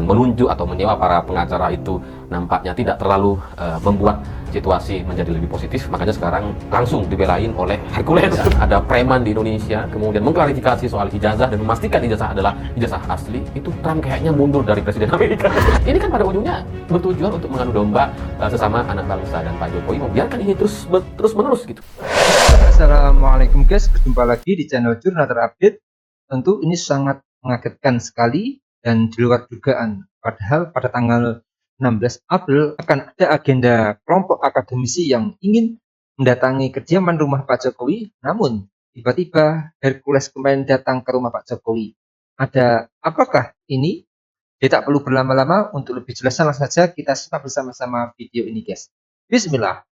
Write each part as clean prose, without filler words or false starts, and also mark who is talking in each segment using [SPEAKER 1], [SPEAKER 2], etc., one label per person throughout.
[SPEAKER 1] menunjuk atau menyewa para pengacara itu nampaknya tidak terlalu membuat situasi menjadi lebih positif, makanya sekarang langsung dibelain oleh Hercules. Ada preman di Indonesia kemudian mengklarifikasi soal ijazah dan memastikan ijazah adalah ijazah asli. Itu Trump kayaknya mundur dari Presiden Amerika. Ini kan pada ujungnya bertujuan untuk mengadu domba sesama anak bangsa, dan Pak Jokowi membiarkan ini terus menerus gitu.
[SPEAKER 2] Assalamualaikum guys, berjumpa lagi di channel Jurnal Terupdate. Tentu ini sangat mengagetkan sekali dan di luar dugaan. Padahal pada tanggal 16 April akan ada agenda kelompok akademisi yang ingin mendatangi kediaman rumah Pak Jokowi. Namun tiba-tiba Hercules kemarin datang ke rumah Pak Jokowi. Ada apakah ini? Tidak perlu berlama-lama, untuk lebih jelasnya langsung saja kita simak bersama-sama video ini guys. Bismillah.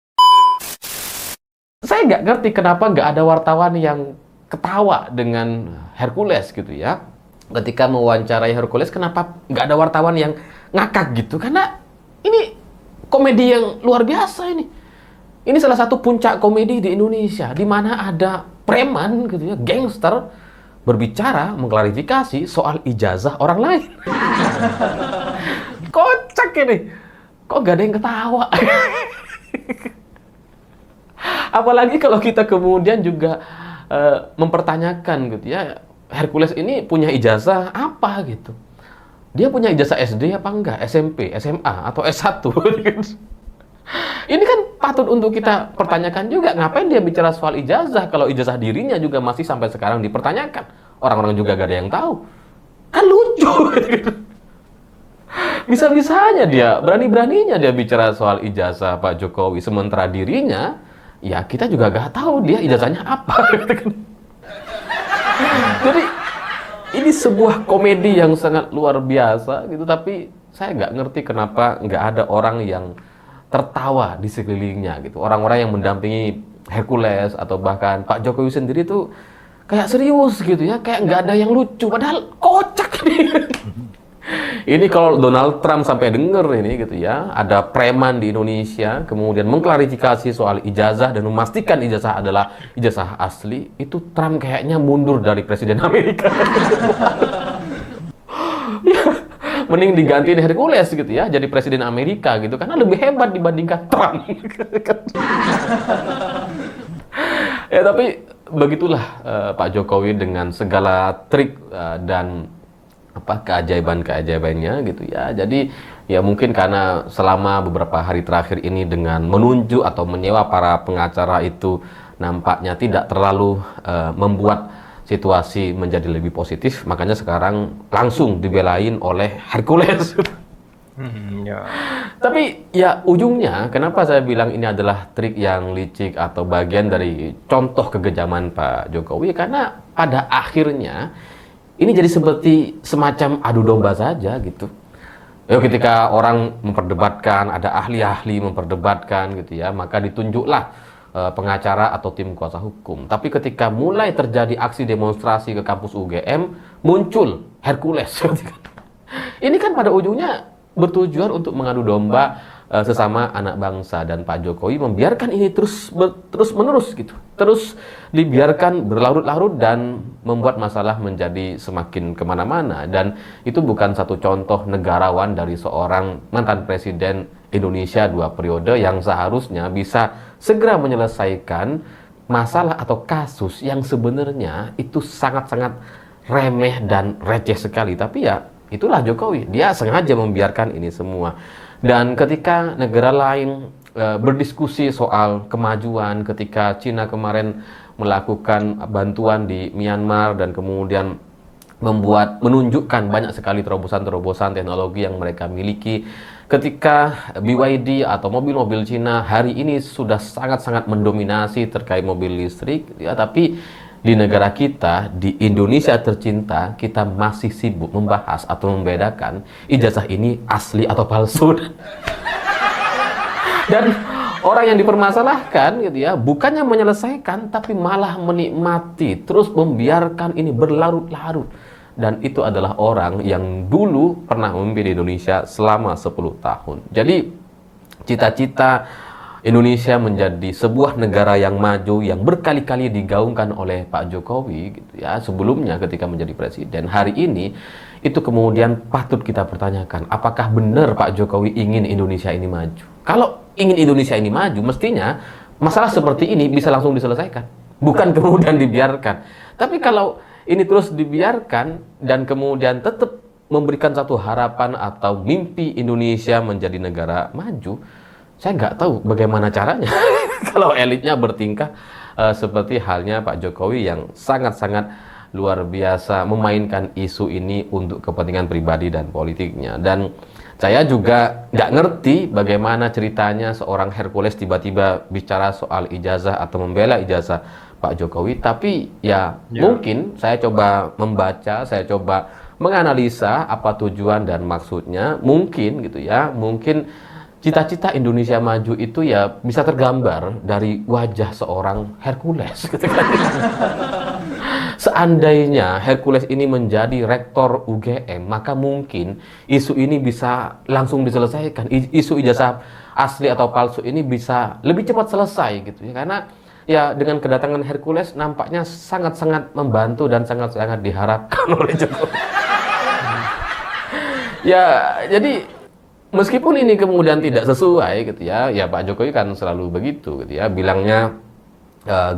[SPEAKER 1] Saya nggak ngerti kenapa nggak ada wartawan yang ketawa dengan Hercules gitu ya. Ketika mewawancarai Hercules, kenapa nggak ada wartawan yang ngakak gitu? Karena ini komedi yang luar biasa ini. Ini salah satu puncak komedi di Indonesia, di mana ada preman gitu ya, gangster, berbicara mengklarifikasi soal ijazah orang lain. Kocak ini. Kok nggak ada yang ketawa? Apalagi kalau kita kemudian juga mempertanyakan gitu ya, Hercules ini punya ijazah apa gitu. Dia punya ijazah SD apa enggak? SMP, SMA, atau S1? Ini kan patut untuk kita pertanyakan juga. Ngapain dia bicara soal ijazah kalau ijazah dirinya juga masih sampai sekarang dipertanyakan. Orang-orang juga gak ada yang tahu. Kan lucu. Bisa-bisanya dia, berani-beraninya dia bicara soal ijazah Pak Jokowi. Sementara dirinya, ya kita juga gak tahu dia ijazahnya apa. Jadi ini sebuah komedi yang sangat luar biasa gitu, tapi saya nggak ngerti kenapa nggak ada orang yang tertawa di sekelilingnya gitu. Orang-orang yang mendampingi Hercules atau bahkan Pak Jokowi sendiri tuh kayak serius gitu ya, kayak nggak ada yang lucu, padahal kocak nih. Ini kalau Donald Trump sampai denger ini gitu ya, ada preman di Indonesia kemudian mengklarifikasi soal ijazah dan memastikan ijazah adalah ijazah asli, itu Trump kayaknya mundur dari Presiden Amerika. Ya, mending digantiin Hercules gitu ya, jadi Presiden Amerika gitu, karena lebih hebat dibandingkan Trump. Ya tapi begitulah Pak Jokowi dengan segala trik dan keajaiban-keajaibannya gitu ya. Jadi ya mungkin karena selama beberapa hari terakhir ini dengan menunjuk atau menyewa para pengacara itu nampaknya tidak terlalu membuat situasi menjadi lebih positif, makanya sekarang langsung dibelain oleh Hercules.
[SPEAKER 2] Ya.
[SPEAKER 1] Tapi ya ujungnya, kenapa saya bilang ini adalah trik yang licik atau bagian dari contoh kegejaman Pak Jokowi, karena pada akhirnya ini jadi seperti semacam adu domba saja gitu. Ketika orang memperdebatkan, ada ahli-ahli memperdebatkan gitu ya, maka ditunjuklah pengacara atau tim kuasa hukum. Tapi ketika mulai terjadi aksi demonstrasi ke kampus UGM, muncul Hercules. Ini kan pada ujungnya bertujuan untuk mengadu domba sesama anak bangsa, dan Pak Jokowi membiarkan ini terus menerus gitu, terus dibiarkan berlarut-larut dan membuat masalah menjadi semakin kemana-mana. Dan itu bukan satu contoh negarawan dari seorang mantan presiden Indonesia 2 periode yang seharusnya bisa segera menyelesaikan masalah atau kasus yang sebenarnya itu sangat-sangat remeh dan receh sekali. Tapi ya itulah Jokowi, dia sengaja membiarkan ini semua. Dan ketika negara lain berdiskusi soal kemajuan, ketika Cina kemarin melakukan bantuan di Myanmar dan kemudian menunjukkan banyak sekali terobosan-terobosan teknologi yang mereka miliki, ketika BYD atau mobil-mobil Cina hari ini sudah sangat-sangat mendominasi terkait mobil listrik ya, tapi di negara kita, di Indonesia tercinta, kita masih sibuk membahas atau membedakan ijazah ini asli atau palsu. Dan orang yang dipermasalahkan gitu ya, bukannya menyelesaikan tapi malah menikmati, terus membiarkan ini berlarut-larut. Dan itu adalah orang yang dulu pernah memimpin Indonesia selama 10 tahun. Jadi cita-cita Indonesia menjadi sebuah negara yang maju yang berkali-kali digaungkan oleh Pak Jokowi gitu ya, sebelumnya ketika menjadi presiden, hari ini itu kemudian patut kita pertanyakan, apakah benar Pak Jokowi ingin Indonesia ini maju? Kalau ingin Indonesia ini maju, mestinya masalah seperti ini bisa langsung diselesaikan, bukan kemudian dibiarkan. Tapi kalau ini terus dibiarkan dan kemudian tetap memberikan satu harapan atau mimpi Indonesia menjadi negara maju, saya nggak tahu bagaimana caranya kalau elitnya bertingkah seperti halnya Pak Jokowi yang sangat-sangat luar biasa memainkan isu ini untuk kepentingan pribadi dan politiknya. Dan saya juga nggak ngerti bagaimana ceritanya seorang Hercules tiba-tiba bicara soal ijazah atau membela ijazah Pak Jokowi. Tapi ya mungkin saya coba membaca, saya coba menganalisa apa tujuan dan maksudnya. Mungkin gitu ya, mungkin cita-cita Indonesia maju itu ya bisa tergambar dari wajah seorang Hercules gitu kan. Seandainya Hercules ini menjadi rektor UGM, maka mungkin isu ini bisa langsung diselesaikan. Isu ijazah asli atau palsu ini bisa lebih cepat selesai gitu ya. Karena ya dengan kedatangan Hercules nampaknya sangat-sangat membantu dan sangat-sangat diharapkan oleh Jokowi. Ya, jadi meskipun ini kemudian tidak sesuai gitu ya, ya Pak Jokowi kan selalu begitu gitu ya, bilangnya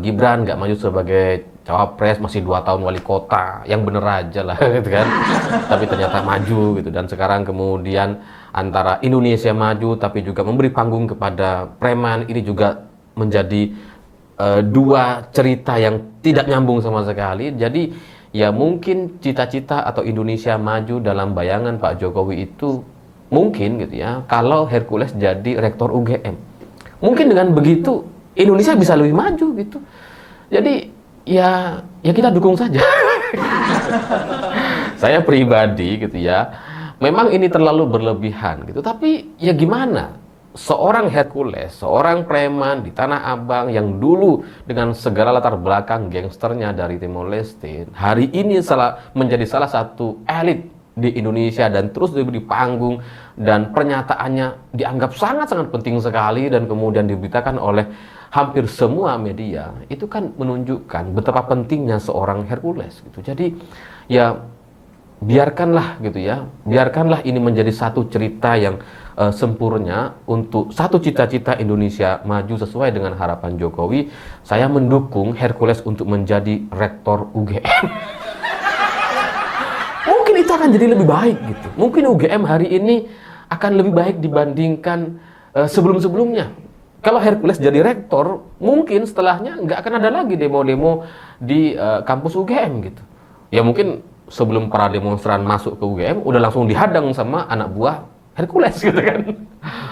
[SPEAKER 1] Gibran nggak maju sebagai cawapres, masih 2 tahun wali kota, yang bener aja lah gitu kan. Tapi ternyata maju gitu, dan sekarang kemudian antara Indonesia maju tapi juga memberi panggung kepada preman, ini juga menjadi dua cerita yang tidak nyambung sama sekali. Jadi ya mungkin cita-cita atau Indonesia maju dalam bayangan Pak Jokowi itu mungkin gitu ya, kalau Hercules jadi rektor UGM. Mungkin dengan begitu Indonesia bisa lebih maju gitu. Jadi ya kita dukung saja. Saya pribadi gitu ya, memang ini terlalu berlebihan gitu. Tapi ya gimana? Seorang Hercules, seorang preman di Tanah Abang yang dulu dengan segala latar belakang gangsternya dari Timor Leste, hari ini menjadi salah satu elit di Indonesia dan terus diberi panggung, dan pernyataannya dianggap sangat-sangat penting sekali dan kemudian diberitakan oleh hampir semua media. Itu kan menunjukkan betapa pentingnya seorang Hercules gitu. Jadi ya biarkanlah gitu ya, biarkanlah ini menjadi satu cerita yang sempurna untuk satu cita-cita Indonesia maju sesuai dengan harapan Jokowi. Saya mendukung Hercules untuk menjadi rektor UGM. Mungkin itu akan jadi lebih baik gitu. Mungkin UGM hari ini akan lebih baik dibandingkan sebelum-sebelumnya. Kalau Hercules jadi rektor, mungkin setelahnya nggak akan ada lagi demo-demo di kampus UGM gitu. Ya mungkin sebelum para demonstran masuk ke UGM, udah langsung dihadang sama anak buah Hercules gitu kan.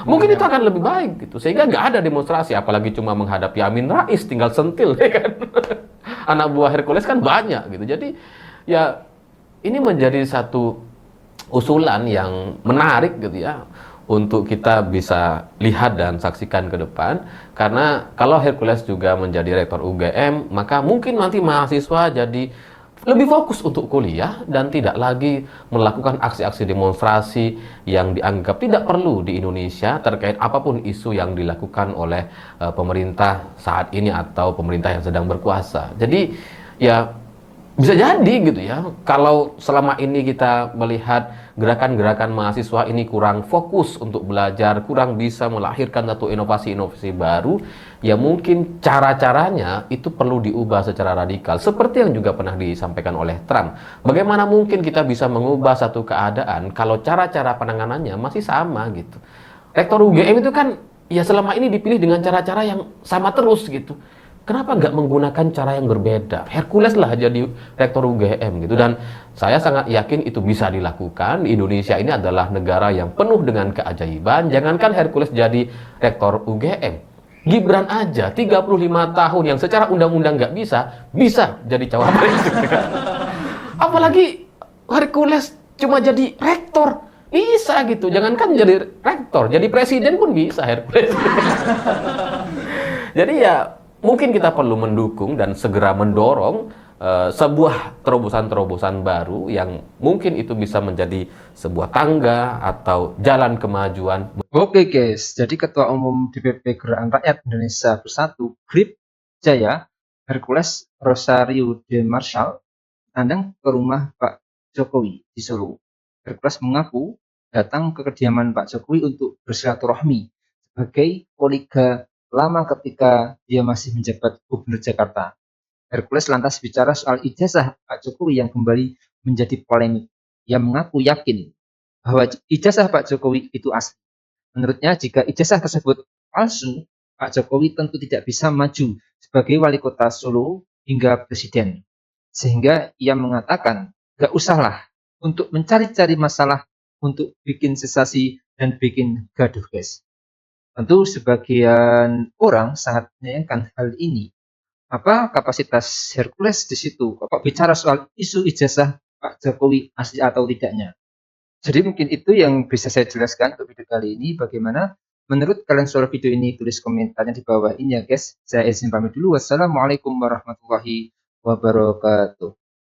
[SPEAKER 1] Mungkin itu akan lebih baik gitu. Sehingga nggak ada demonstrasi, apalagi cuma menghadapi Amin Rais, tinggal sentil ya kan. Anak buah Hercules kan banyak gitu. Jadi ya ini menjadi satu usulan yang menarik gitu ya, untuk kita bisa lihat dan saksikan ke depan. Karena kalau Hercules juga menjadi rektor UGM, maka mungkin nanti mahasiswa jadi lebih fokus untuk kuliah dan tidak lagi melakukan aksi-aksi demonstrasi yang dianggap tidak perlu di Indonesia terkait apapun isu yang dilakukan oleh pemerintah saat ini atau pemerintah yang sedang berkuasa. Jadi ya bisa jadi gitu ya, kalau selama ini kita melihat gerakan-gerakan mahasiswa ini kurang fokus untuk belajar, kurang bisa melahirkan satu inovasi-inovasi baru, ya mungkin cara-caranya itu perlu diubah secara radikal. Seperti yang juga pernah disampaikan oleh Trump. Bagaimana mungkin kita bisa mengubah satu keadaan kalau cara-cara penanganannya masih sama gitu. Rektor UGM itu kan ya selama ini dipilih dengan cara-cara yang sama terus gitu. Kenapa nggak menggunakan cara yang berbeda? Hercules lah jadi rektor UGM gitu. Dan saya sangat yakin itu bisa dilakukan. Indonesia ini adalah negara yang penuh dengan keajaiban. Jangankan Hercules jadi rektor UGM, Gibran aja 35 tahun yang secara undang-undang nggak bisa jadi cawapres. Apalagi Hercules cuma jadi rektor, bisa gitu. Jangankan jadi rektor, jadi presiden pun bisa Hercules. Jadi ya mungkin kita perlu mendukung dan segera mendorong sebuah terobosan-terobosan baru yang mungkin itu bisa menjadi sebuah tangga atau jalan kemajuan.
[SPEAKER 2] Oke guys, jadi Ketua Umum DPP Gerakan Rakyat Indonesia Bersatu, GRIP Jaya, Hercules Rosario de Marshall, datang ke rumah Pak Jokowi di Solo. Hercules mengaku datang ke kediaman Pak Jokowi untuk bersilaturahmi sebagai kolega lama ketika dia masih menjabat Gubernur Jakarta. Hercules lantas bicara soal ijazah Pak Jokowi yang kembali menjadi polemik. Ia mengaku yakin bahwa ijazah Pak Jokowi itu asli. Menurutnya, jika ijazah tersebut palsu, Pak Jokowi tentu tidak bisa maju sebagai wali kota Solo hingga presiden. Sehingga ia mengatakan, gak usahlah untuk mencari-cari masalah untuk bikin sensasi dan bikin gaduh, guys. Tentu sebagian orang sangat menyayangkan hal ini. Apa kapasitas Hercules di situ? Kok bicara soal isu ijazah Pak Jokowi asli atau tidaknya? Jadi mungkin itu yang bisa saya jelaskan untuk video kali ini. Bagaimana menurut kalian soal video ini? Tulis komentarnya di bawah ini ya guys. Saya izin pamit dulu. Wassalamualaikum warahmatullahi wabarakatuh.